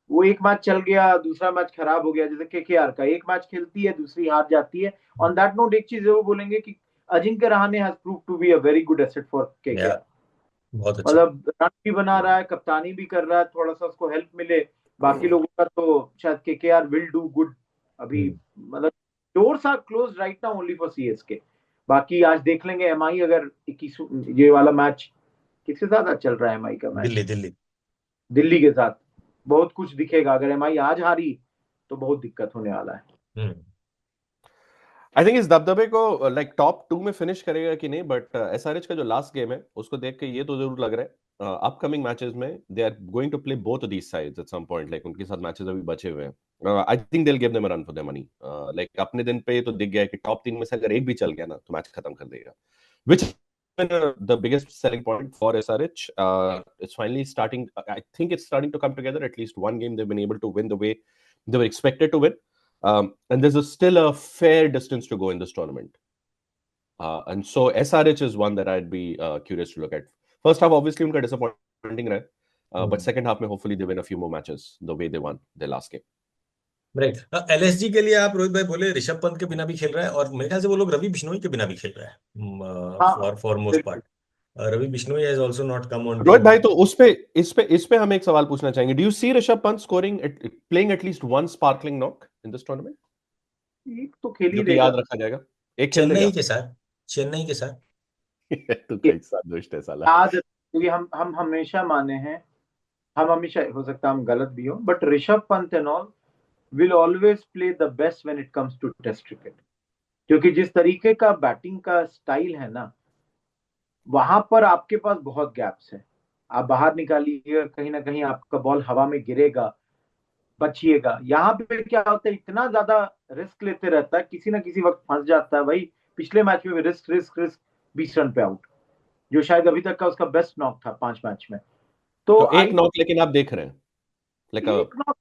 Speaker 3: वो एक मैच चल गया, दूसरा मैच खराब हो गया, जैसे केकेआर का एक मैच खेलती है, दूसरी हार जाती है। ऑन दैट नोट एक चीज वो बोलेंगे कि Ajinkya Rahane has prove to be a very good asset for KKR.
Speaker 2: बहुत अच्छा,
Speaker 3: मतलब रन भी बना रहा है, कप्तानी भी कर रहा है, थोड़ा सा उसको हेल्प मिले। बाकी लोगों का तो शायद केकेआर विल डू गुड अभी, मतलब doors are close right now only for CSK. बाकी आज देख लेंगे एमआई, अगर 21 ये वाला मैच किसके साथ चल रहा है, एमआई का मैच दिल्ली के साथ, बहुत कुछ दिखेगा। अगर एमआई आज हारी तो बहुत दिक्कत होने वाला है।
Speaker 4: आई थिंक इस दबदबे को लाइक टॉप 2 में फिनिश करेगा कि नहीं, बट एसआरएच का जो लास्ट गेम है उसको देख के ये तो जरूर लग रहा है अपकमिंग मैचेस में they are going to play both these sides at some point. Like उनके साथ मैचेस अभी बचे हुए हैं। I think they will give them a run for their money. Like अपने दिन पे तो दिख गया है कि टॉप 3 में से अगर एक भी चल गया ना तो मैच खत्म कर देगा, which the biggest selling point for SRH. It's finally starting. I think it's starting to come together. At least one game they've been able to win the way they were expected to win. And there's still a fair distance to go in this tournament. And so SRH is one that I'd be curious to look at. First half, obviously, unka disappointing raha. But second half, hopefully they win a few more matches the way they won their last game.
Speaker 2: Right. LSG के लिए आप रोहित भाई बोले ऋषभ पंत के बिना भी खेल रहा है, और मेरे ख्याल से वो लोग रवि बिश्नोई के बिना भी खेल रहा है for most part. Ravi Bishnoi has also not come on.
Speaker 4: Rohit भाई, तो इस पे हम एक सवाल पूछना चाहेंगे। Do you see Rishabh Pant scoring playing at least one sparkling knock in this tournament?
Speaker 3: एक तो खेल ही
Speaker 4: देगा, याद रखा जाएगा। एक
Speaker 2: चेन्नई के साथ
Speaker 4: तू कैसा दुष्ट है साला।
Speaker 3: याद, क्योंकि हम हमेशा माने हैं, हम हमेशा, हो सकता है हम गलत भी हो, but Rishabh Pant and all will always play the best when it comes to test cricket. क्योंकि जिस तरीके का बैटिंग का स्टाइल है ना, वहां पर आपके पास बहुत गैप्स है। आप बाहर निकालिएगा, कहीं ना कहीं आपका बॉल हवा में गिरेगा, बचिएगा। यहाँ पे क्या होता है, इतना ज्यादा रिस्क लेते रहता है, किसी ना किसी वक्त फंस जाता है भाई। पिछले मैच में भी रिस्क रिस्क रिस्क, 20 रन पे आउट, जो शायद अभी तक का उसका बेस्ट नॉक था 5 मैच में। तो
Speaker 4: तो एक नॉक लेकिन आप देख रहे हैं लाइक
Speaker 3: एक नॉक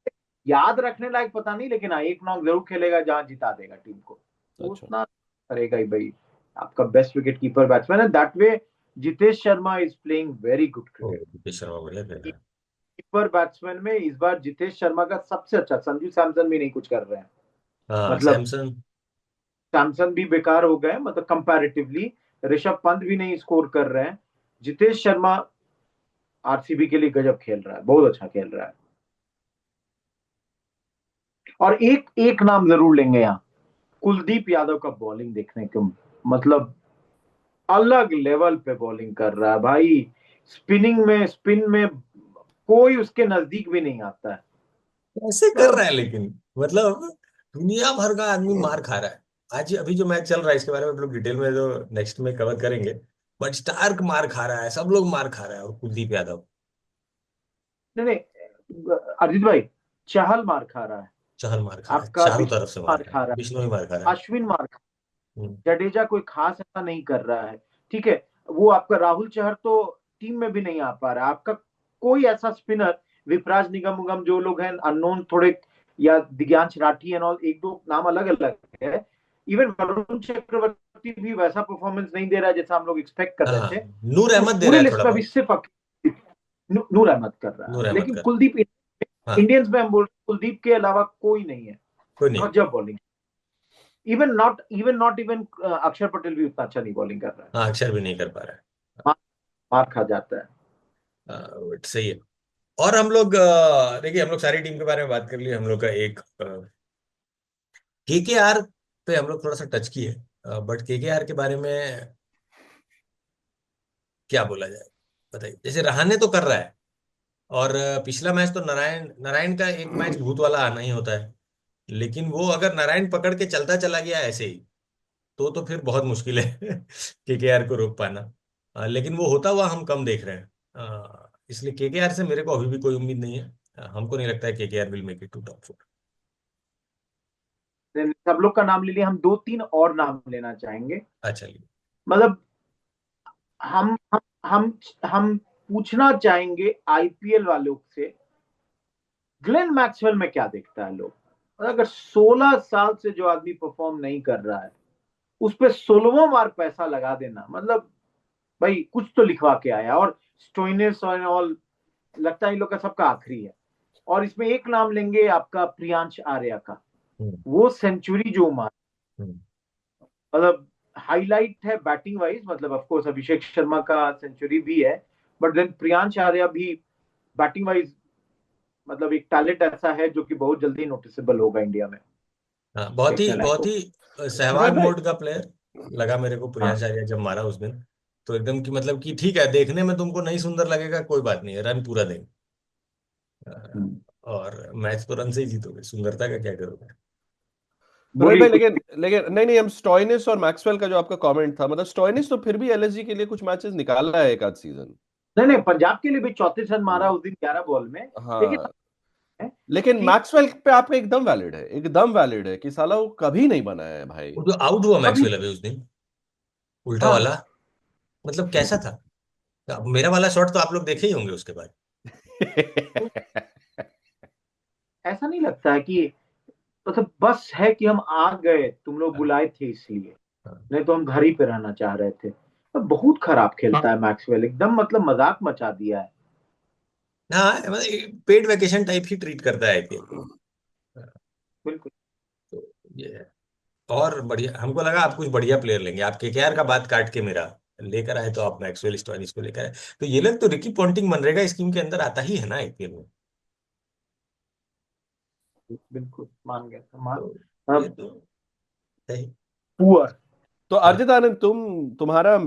Speaker 3: याद रखने लायक पता नहीं, लेकिन हाँ, एक नॉक जरूर खेलेगा जहां जिता देगा टीम को, तो
Speaker 4: अच्छा।
Speaker 3: उतना करेगा ही भाई। आपका बेस्ट विकेट कीपर बैट्समैन है, that way Jitesh Sharma is playing very good cricket.
Speaker 2: Jitesh Sharma बढ़िया खेल रहा है।
Speaker 3: कीपर बैट्समैन में इस बार जितेश शर्मा का सबसे अच्छा, संजू सैमसन भी नहीं कुछ कर रहे हैं।
Speaker 2: हाँ
Speaker 3: मतलब
Speaker 2: सैमसन।
Speaker 3: सैमसन भी बेकार हो गए, मतलब कंपैरेटिवली। ऋषभ पंत भी नहीं स्कोर कर रहे हैं। जितेश शर्मा आरसीबी के लिए गजब खेल रहा है, बहुत अच्छा खेल रहा है। और एक एक नाम जरूर लेंगे यहाँ, कुलदीप यादव का बॉलिंग देखने को, मतलब अलग लेवल पे बॉलिंग कर रहा है भाई। स्पिन में कोई उसके नजदीक भी नहीं आता है।
Speaker 2: कैसे कर
Speaker 3: मतलब
Speaker 2: रहा है लेकिन, मतलब दुनिया भर का आदमी मार खा रहा है। आज अभी जो मैच चल रहा है इसके बारे में हम लोग डिटेल में जो नेक्स्ट में कवर करेंगे, बट स्टार्क मार खा रहा है, सब लोग मार खा रहा है, और कुलदीप यादव
Speaker 3: नहीं नहीं, अरिजीत भाई, चहल मार खा रहा है,
Speaker 2: चहल मार खा रहा है,
Speaker 3: आपका
Speaker 2: चारों तरफ से
Speaker 3: विष्णु
Speaker 2: मार
Speaker 3: मार
Speaker 2: खा रहा
Speaker 3: खा
Speaker 2: है,
Speaker 3: रहा
Speaker 2: बिश्नोई मार खा रहा
Speaker 3: है,
Speaker 2: है।
Speaker 3: अश्विन मार खा
Speaker 2: हम्म,
Speaker 3: रहा है, जडेजा कोई खास ऐसा नहीं कर रहा है। ठीक है, वो आपका राहुल चहर तो टीम में भी नहीं आ पा रहा है। आपका कोई ऐसा स्पिनर, विपराज निगम उगम जो लोग हैं अननोन थोड़े, या दिग्यांश राठी एंड ऑल, एक दो नाम अलग अलग है। इवन वरुण चक्रवर्ती भी वैसा परफॉर्मेंस नहीं दे रहा है जैसा हम लोग एक्सपेक्ट कर रहे
Speaker 2: हाँ
Speaker 3: थे।
Speaker 2: नूर
Speaker 3: उस
Speaker 2: अहमद दे रहा
Speaker 3: पूरे
Speaker 2: है
Speaker 3: लिस्ट
Speaker 2: थोड़ा
Speaker 3: में भी
Speaker 2: बहुत।
Speaker 3: सिर्फ नूर अहमद कर रहा
Speaker 2: नूर
Speaker 3: है,
Speaker 2: अहमद
Speaker 3: लेकिन
Speaker 2: कर।
Speaker 3: कुलदीप,
Speaker 2: हाँ
Speaker 3: इंडियंस में हम बोल कुलदीप के अलावा कोई नहीं है।
Speaker 2: कोई नहीं।
Speaker 3: गजब बॉलिंग। नॉट इवन अक्षर पटेल भी उतना अच्छा नहीं बॉलिंग कर रहा है।
Speaker 2: हाँ अक्षर भी नहीं कर पा रहा
Speaker 3: मार मार खा जाता है।
Speaker 2: है। बट सही है। और हम लोग देखिए, हम लोग सारी टीम के बारे में बात कर लिए। हम लोग का एक केकेआर पे हम लोग थोड़ा सा टच किए, बट केकेआर के बारे में क्या बोला जाए, बताइए। जैसे रहाणे तो कर रहा है, और पिछला मैच तो नारायण नारायण का एक मैच भूत वाला आना ही होता है। लेकिन वो अगर नारायण पकड़ के चलता चला गया ऐसे ही, तो फिर बहुत मुश्किल है केकेआर को रोक पाना। लेकिन वो होता हुआ हम कम देख रहे हैं। इसलिए केकेआर से मेरे को अभी भी कोई उम्मीद नहीं है। हमको नहीं लगता है KKR will make it to top 4।
Speaker 3: सब लोग का नाम ले लिया, हम दो तीन और नाम लेना चाहेंगे।
Speaker 2: अच्छा चलिए।
Speaker 3: मतलब हम हम हम हम पूछना चाहेंगे आईपीएल वालों से, ग्लेन मैक्सवेल में क्या देखता है लोग। और अगर 16 साल से जो आदमी परफॉर्म नहीं कर रहा है, उस पर 16वां बार पैसा लगा देना, मतलब भाई कुछ तो लिखवा के आया। और स्टोइनिस और ऑल, लगता है इन लोग का सबका आखिरी है। और इसमें एक नाम लेंगे आपका, प्रियांश आर्या का।
Speaker 2: हम्म,
Speaker 3: वो सेंचुरी जो मार,
Speaker 2: हम्म,
Speaker 3: मतलब हाईलाइट है बैटिंग वाइज। मतलब ऑफ कोर्स अभिषेक शर्मा का सेंचुरी भी है, बट देन प्रियांश आर्या भी बैटिंग वाइज, मतलब एक टैलेंट ऐसा है जो कि बहुत जल्दी नोटिसेबल होगा इंडिया में,
Speaker 2: हाँ
Speaker 3: देखने लायक
Speaker 2: बहुत
Speaker 3: होगा।
Speaker 2: ही सहवाग मोड का प्लेयर लगा मेरे को
Speaker 3: हाँ।
Speaker 2: प्रियांश आर्या जब मारा उस दिन। तो एकदम की मतलब कि ठीक है, देखने में तुमको नहीं सुंदर लगेगा, कोई बात नहीं है, रन पूरा देंगे।
Speaker 3: हम्म।
Speaker 2: और मैच तो रन से ही जीतोगे, सुंदरता का क्या करोगे।
Speaker 4: रोहित
Speaker 3: बोलिए
Speaker 4: भाई,
Speaker 3: कुछ।
Speaker 4: लेकिन लेकिन नहीं नहीं, हम स्टोइनिस और मैक्सवेल का जो आपका कमेंट था, मतलब स्टोइनिस तो फिर भी एलएसजी के लिए कुछ मैचेस निकाल रहा है एक आध सीजन।
Speaker 3: नहीं नहीं, पंजाब के लिए भी 34 रन मारा उस दिन 11 बॉल में। लेकिन
Speaker 4: हाँ,
Speaker 3: है
Speaker 4: लेकिन
Speaker 3: कि
Speaker 4: मैक्सवेल पे आपका एकदम वैलिड है, एकदम वैलिड है कि साला वो कभी नहीं बना है भाई।
Speaker 2: वो जो आउट हुआ
Speaker 3: कभी,
Speaker 2: मैक्सवेल अभी उस दिन, उल्टा
Speaker 3: हाँ।
Speaker 2: वाला, मतलब कैसा था। अब मेरा वाला शॉट तो आप लोग देखे ही होंगे उसके बाद।
Speaker 3: ऐसा नहीं लगता है कि, मतलब बस है कि हम आ गए, तुम लोग
Speaker 2: हाँ,
Speaker 3: बुलाए थे इसलिए,
Speaker 2: हाँ,
Speaker 3: नहीं तो हम घर ही पे रहना चाह रहे थे। तो बहुत खराब खेलता है मैक्सवेल, एकदम मतलब मजाक मचा दिया है।
Speaker 2: हाँ, मतलब पेड वैकेशन टाइप ही ट्रीट करता है आईपीएल।
Speaker 3: बिल्कुल।
Speaker 2: तो ये है। और बढ़िया, हमको लगा आप कुछ बढ़िया प्लेयर लेंगे, आप केकेआर का बात काट के मेरा लेकर आए, तो आप मैक्सवेल स्टोइनिस को लेकर आए। तो ये लोग तो रिकी पॉन्टिंग मनरेगा स्कीम के अंदर आता ही है ना आईपीएल में।
Speaker 3: बिल्कुल मान गया था, मान।
Speaker 2: तो ये
Speaker 3: अब
Speaker 2: तो है ही।
Speaker 3: पुअर,
Speaker 4: तो अर्जित आनंद, तुम्हारा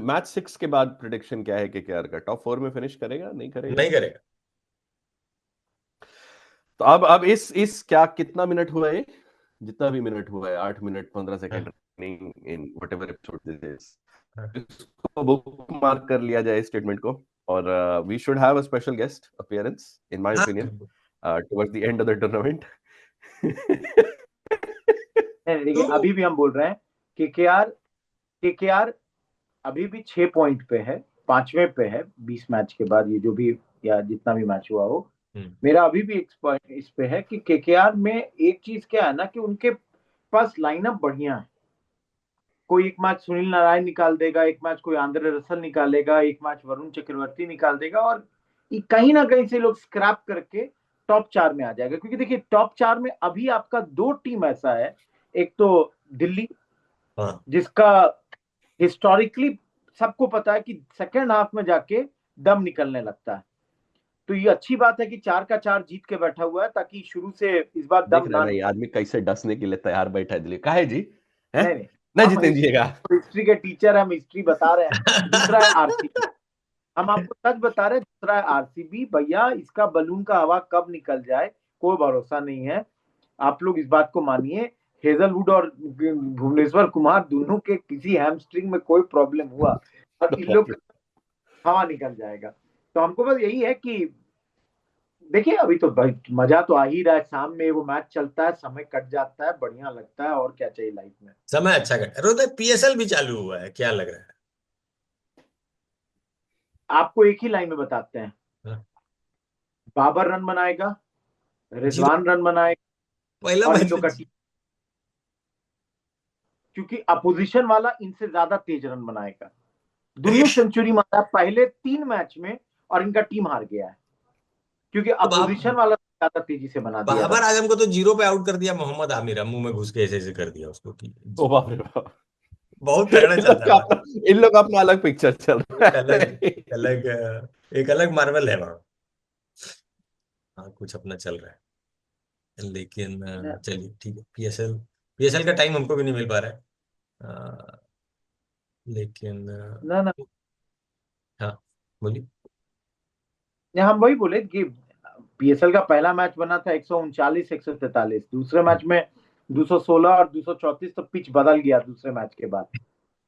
Speaker 4: मैच 6 के बाद प्रेडिक्शन क्या है कि केकेआर का टॉप 4 में फिनिश करेगा, नहीं करेगा?
Speaker 2: नहीं करेगा।
Speaker 4: तो अब इस क्या कितना मिनट हुआ है, जितना भी मिनट हुआ है, 8 minute 15 second in whatever episode this is, इसको बुक मार्क कर लिया जाए स्टेटमेंट को, और we should have a special guest appearance in my opinion towards the end of the tournament.
Speaker 3: देखिए अभी भी हम बोल रहे हैं केकेआर अभी भी 6 पॉइंट पे है, 5वें पे है 20 मैच के बाद, ये जो भी या जितना भी मैच हुआ हो। मेरा अभी भी एक पॉइंट इस पे है कि केकेआर में एक चीज क्या है ना कि उनके पास लाइनअप बढ़िया है। कोई एक मैच सुनील नारायण निकाल देगा, एक मैच कोई आंद्रे रसल निकालेगा, एक मैच वरुण चक्रवर्ती निकाल देगा, और कहीं ना कहीं से लोग स्क्रैप करके टॉप 4 में आ जाएगा। क्योंकि देखिए टॉप 4 में अभी आपका 2 टीम ऐसा है, एक तो दिल्ली जिसका हिस्टोरिकली सबको पता है कि सेकेंड हाफ में जाके दम निकलने लगता है, तो ये अच्छी बात है कि 4 का 4 जीत के बैठा हुआ है, ताकि शुरू से इस बार दम ना
Speaker 4: नहीं, आदमी कैसे डसने के लिए तैयार बैठा है दिल्ली का है जी, है?
Speaker 3: नहीं
Speaker 4: नहीं जीतेंगेगा।
Speaker 3: हिस्ट्री के टीचर, हम हिस्ट्री बता रहे हैं। दूसरा है आरसीबी, हम आपको सच बता रहे हैं, दूसरा है आरसीबी। भैया इसका बलून का हवा कब निकल जाए कोई भरोसा नहीं है। आप लोग इस बात को मानिए, हेजलवुड और भुवनेश्वर कुमार दोनों के किसी हैमस्ट्रिंग में कोई प्रॉब्लम हुआ और इन लोग हवा निकल जाएगा। तो हमको बस यही है कि देखिए अभी तो मजा तो आ ही रहा है, शाम में वो मैच चलता है, समय कट जाता है, बढ़िया लगता है, और क्या चाहिए लाइफ में।
Speaker 2: समय अच्छा कट। रोहित पीएसएल भी चालू हुआ है, क्या लग रहा है
Speaker 3: आपको? एक ही लाइन में बताते हैं, बाबर रन बनाएगा, रिजवान रन बनाएगा,
Speaker 2: पहला
Speaker 3: और इन
Speaker 2: मैच
Speaker 3: लोग का टीम, क्योंकि अपोजिशन वाला इनसे ज्यादा तेज रन बनाएगा। दोनों सेंचुरी मारा पहले 3 मैच में, और इनका टीम हार गया है क्योंकि अपोजिशन वाला ज्यादा तेजी से बना दिया।
Speaker 2: बाबर आजम को तो 0 पे आउट कर दिया मोहम्मद आमिर, मुंह में घुस के ऐसे कर दिया उसको कि
Speaker 4: ओ बाप रे बाप,
Speaker 2: बहुत तगड़ा चलता है।
Speaker 4: इन लोग अपना अलग पिक्चर चल रहा है,
Speaker 2: एक अलग मार्वल है वहां। हाँ कुछ अपना चल रहा है, लेकिन चलिए ठीक है। पीएसएल का टाइम हमको भी नहीं मिल पा रहा है, लेकिन
Speaker 3: ना
Speaker 2: हाँ बोलिए।
Speaker 3: हम वही बोले कि पीएसएल का पहला मैच बना था 139 143, दूसरे मैच में 216 और 234, तो पिच बदल गया दूसरे मैच के बाद।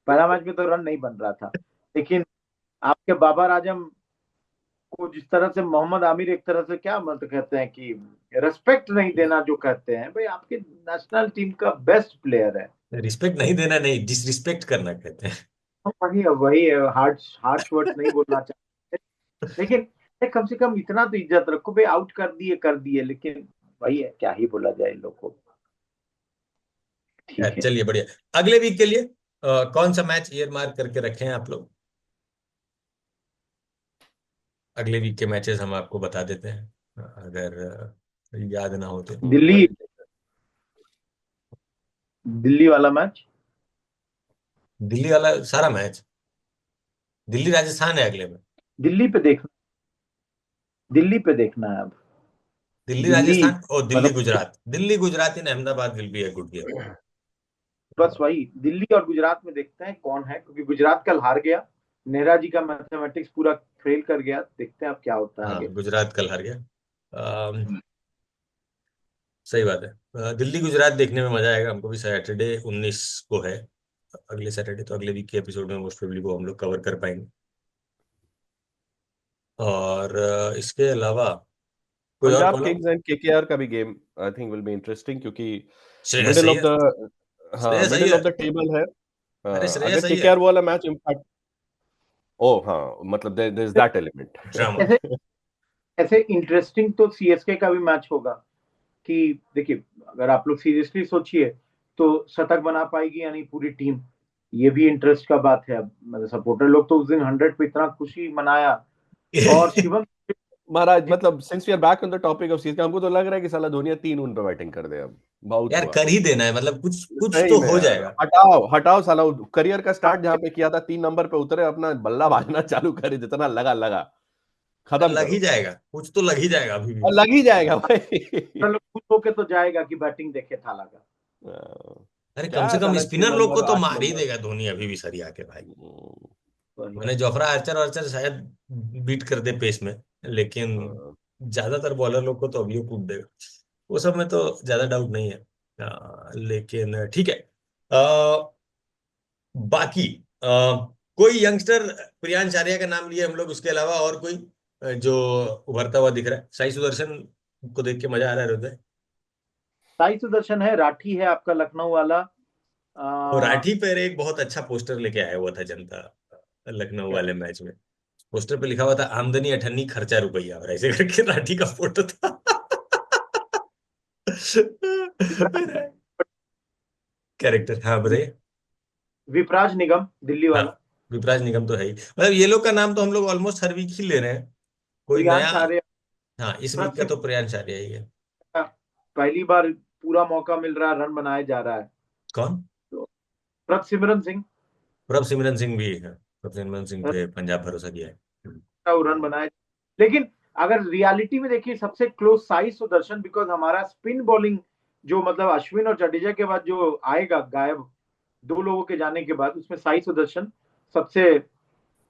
Speaker 3: पहला मैच में तो रन नहीं बन रहा था, लेकिन आपके बाबर आजम को जिस तरह से मोहम्मद आमिर एक तरह से क्या मतलब कहते हैं कि रेस्पेक्ट नहीं देना, जो कहते हैं भाई आपके नेशनल टीम का बेस्ट प्लेयर है।
Speaker 2: रिस्पेक्ट नहीं देना, नहीं डिसरिस्पेक्ट करना कहते हैं।
Speaker 3: वही हार्श वर्ड्स नहीं बोलना चाहते, लेकिन कम से कम इतना तो इज्जत रखो भाई, आउट कर दिए, लेकिन वही है, क्या ही बोला जाए इन लोग को। ठीक है
Speaker 2: चलिए बढ़िया। अगले वीक के लिए कौन सा मैच ईयर मार्क करके रखे हैं आप लोग? अगले वीक के मैचेस हम आपको बता देते हैं, अगर याद ना हो तो।
Speaker 3: दिल्ली वाला मैच,
Speaker 2: दिल्ली वाला सारा मैच, दिल्ली राजस्थान है अगले में।
Speaker 3: दिल्ली पे देखना है अब।
Speaker 2: दिल्ली राजस्थान और Delhi Gujarat, Delhi Gujarat in Ahmedabad will be a good game.
Speaker 3: बस वही दिल्ली और गुजरात में देखते हैं कौन है, क्योंकि गुजरात कल हार गया, नेहरा जी का मैथमेटिक्स पूरा फेल कर गया। देखते हैं अब क्या होता है आगे।
Speaker 2: गुजरात कल हार गया, सही बात है। दिल्ली गुजरात देखने में मजा आएगा हमको भी। सैटरडे 19 को है, अगले सैटरडे, तो अगले वीक के एपिसोड में मोस्ट प्रोबेबली वो हम लोग कवर कर पाएंगे। और इसके अलावा कोई और
Speaker 4: पंजाब किंग्स एंड केकेआर का भी game I think will be interesting, क्योंकि
Speaker 2: श्रेयस
Speaker 4: मिडिल
Speaker 2: सही
Speaker 4: ऑफ
Speaker 2: है।
Speaker 4: द
Speaker 2: श्रेयस सही
Speaker 3: हाँ,
Speaker 4: मिडिल
Speaker 2: है।
Speaker 4: ऑफ द टेबल है।
Speaker 2: अरे श्रेयस
Speaker 4: अगर
Speaker 2: सही है।
Speaker 4: केकेआर वाला मैच इम्पैक्ट, ओ हाँ, मतलब there is that element.
Speaker 2: Drama.
Speaker 3: ऐसे इंटरेस्टिंग तो सीएसके का भी मैच होगा कि देखिए, अगर आप लोग सीरियसली सोचिए तो शतक बना पाएगी यानी पूरी टीम, ये भी इंटरेस्ट का बात है। मतलब सपोर्टर लोग तो उस दिन 100 पे इतना खुशी मनाया, और शिवम
Speaker 4: महाराज, मतलब since we are back on the topic of series, हमको तो लग रहा है कि साला धोनी 3 उन पे बैटिंग कर दे। अब बहुत
Speaker 2: यार
Speaker 4: हुआ,
Speaker 2: कर ही देना है, मतलब कुछ
Speaker 4: सही
Speaker 2: तो
Speaker 4: में
Speaker 2: हो
Speaker 4: यार।
Speaker 2: जाएगा।
Speaker 4: हटाओ साला, करियर का स्टार्ट जहां पे किया था 3 नंबर पे उतरे, अपना बल्ला बाजना चालू करे, जितना लगा खत्म
Speaker 2: लग ही
Speaker 4: करो।
Speaker 2: जाएगा, कुछ तो लग ही जाएगा अभी भी।
Speaker 4: और लग ही जाएगा भाई।
Speaker 3: लोग खुश होके तो जाएगा कि बैटिंग देखे था लगा।
Speaker 2: अरे
Speaker 3: क्या
Speaker 2: कम से कम
Speaker 3: गलत
Speaker 2: स्पिनर
Speaker 3: खेला
Speaker 2: लोग को
Speaker 3: उधर
Speaker 2: तो
Speaker 3: 8
Speaker 2: मार ही
Speaker 3: नंबर।
Speaker 2: देगा धोनी अभी भी सरिया के भाई।
Speaker 3: वही
Speaker 2: मैंने जोफ्रा आर्चर शायद बीट कर दे पेस में, लेकिन ज्यादातर बॉलर लोग को तो अभी वो कूद देगा, वो सब में तो ज्यादा डाउट नहीं है। लेकिन ठीक है। बाकी कोई यंगस्टर, प्रियांश आर्या का नाम लिए हम लोग, उसके अलावा और कोई जो उभरता हुआ दिख रहा है? साई सुदर्शन को देख के मजा आ रहा है हृदय।
Speaker 3: साई सुदर्शन है, राठी है आपका लखनऊ वाला।
Speaker 2: तो राठी पर एक बहुत अच्छा पोस्टर लेके आया हुआ था जनता लखनऊ
Speaker 3: क्या
Speaker 2: वाले मैच में। पोस्टर पे लिखा हुआ था आमदनी 98 खर्चा रुपया, और ऐसे करके राठी का फोटो था। कैरेक्टर, हाँ बताइए।
Speaker 3: विपराज निगम दिल्ली
Speaker 2: हाँ,
Speaker 3: वाला।
Speaker 2: विपराज निगम तो है ही, मतलब ये लोग का नाम तो हम लोग ऑलमोस्ट हर वीक ही ले रहे हैं, कोई नया।
Speaker 3: प्रियांश आर्या।
Speaker 2: हाँ, इस वीक का
Speaker 3: पृथ्वी
Speaker 2: तो प्रियांश आर्या ही है।
Speaker 3: पहली बार पूरा मौका मिल रहा है, रन बनाया जा रहा है।
Speaker 2: कौन?
Speaker 3: तो प्रभसिमरन सिंह,
Speaker 2: प्रभ सिमरन सिंह भी है, प्रभ सिमरन सिंह पे पंजाब भरोसा किया है।
Speaker 3: रन बनाए। लेकिन अगर रियलिटी में देखिए, सबसे क्लोज साई सुदर्शन, बिकॉज हमारा स्पिन बॉलिंग जो मतलब अश्विन और जडेजा के बाद जो आएगा गायब, दो लोगों के जाने के बाद, उसमें साई सुदर्शन सबसे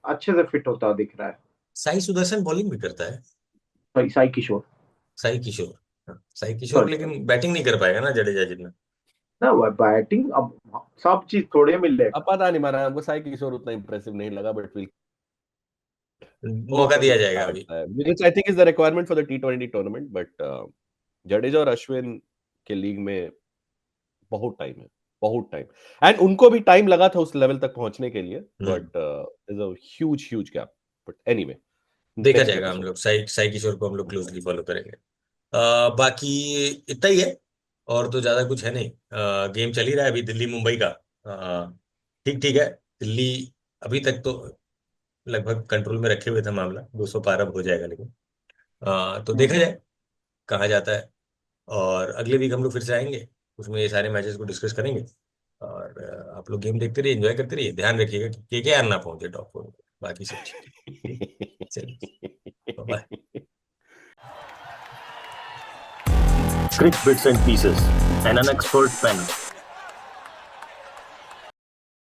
Speaker 3: अच्छे से फिट होता दिख रहा है।
Speaker 2: साई सुदर्शन बॉलिंग भी करता है?
Speaker 3: सॉरी, साई किशोर।
Speaker 2: साई किशोर, हाँ, साई किशोर
Speaker 3: सॉरी,
Speaker 2: लेकिन बैटिंग नहीं कर पाएगा ना जडेजा जितना।
Speaker 3: ना बैटिंग अब सब चीज थोड़े मिलेगा।
Speaker 4: अब पता नहीं, माना हमको साई किशोर उतना इंप्रेसिव नहीं लगा, बट विल
Speaker 2: मौका दिया जाएगा अभी।
Speaker 4: which I think is the requirement for the T20 tournament, but Jadeja और अश्विन के लीग में बहुत टाइम है, बहुत टाइम, एंड उनको भी टाइम लगा था उस लेवल तक पहुंचने के लिए, but is a huge gap, but anyway
Speaker 2: देखा
Speaker 4: नेक्स्ट
Speaker 2: जाएगा। हम
Speaker 4: एपिसोड।
Speaker 2: लोग साई साई किशोर को हम लोग क्लोजली फॉलो करेंगे। बाकी इतना ही है, और तो ज्यादा कुछ है नहीं। गेम चल ही रहा है अभी दिल्ली मुंबई का। ठीक ठीक है। दिल्ली अभी तक तो लगभग कंट्रोल में रखे हुए थे मामला, 200 पार अब हो जाएगा, लेकिन तो देखा जाए कहाँ जाता है। और अगले वीक हम लोग फिर से आएंगे, उसमें ये सारे मैचेस को डिस्कस करेंगे। और आप लोग गेम देखते रहिए, एंजॉय करते रहिए, ध्यान रखिएगा कि केकेआर ना पहुंचे टॉप 4 में। बाकी सब ठीक है। चलिए, bye.
Speaker 1: Crick Bits and Pieces, an unexpert panel.